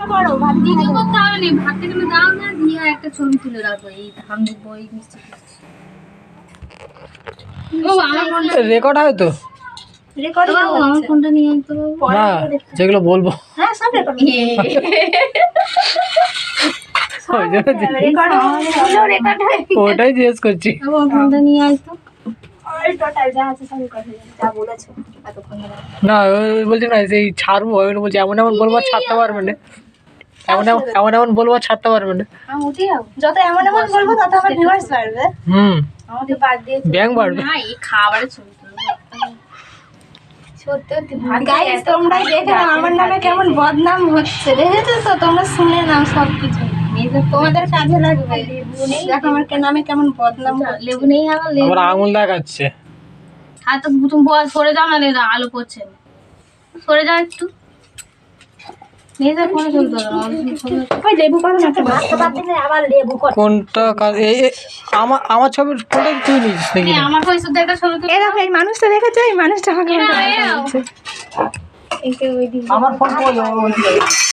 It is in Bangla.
কিছু করতে হবে না, ভাতটা তুমি দাও না, দিয়ে একটা ছবি তুলে রাখো। এই ধান দেবো, এই মিষ্টি ও আমার ফোনটা রেকর্ড হয় তো আমার ফোনটা নিয়ে আসতে বাবু। না, যেগুলো বলবো হ্যাঁ সব রেকর্ড ওটাই জিজ্ঞেস করছি। আমার ফোনটা নিয়ে আসতো। টোটাল যা আছে সব রেকর্ড হয়ে যাবে, যা বলেছো এতক্ষণ ধরে। না ওই বলছি না, সেই ছাড়বো, আমি বলছি এমন এমন বলবো আর ছাড়তে পারবে না, এমন এমন বলবো আর ছাড়তে পারবে না। যত এমন এমন বলবো তত আমার ভিউয়ার্স বাড়বে। আমাদের বাদ দিয়ে ব্যাংক বাড়বে। না, এই খাবারের ছবি তুলবো। সত্যি গাইস তোমরা দেখে নাও আমার নামে কেমন বদনাম হচ্ছে, দেখেছো তো? তোমরা শুনে নাও সবকিছু, তোমাদের কাজে লাগবে। দেখো আমার নামে কেমন বদনাম হচ্ছে। লেবু নেই, আমার লেবু। আবার আঙুল দেখাচ্ছে। হ্যাঁ তো তুমি সরে যাও না, লেদা আলো পড়ছে না। সরে যাও একটু। মেয়েদের ফোনে চলতে হবে। ওই লেবু করো না, একটা ভাত খাবার দিলে আবার লেবু করো। কোনটা আমার ছবির কোনটা তুই নিস দেখি না। আমার পয়সা দিয়ে একটা ছবি তুলে এই দেখো এই মানুষটা দেখেছো? এই মানুষটা আমাকে এরাও, বলছে। আমার ফোন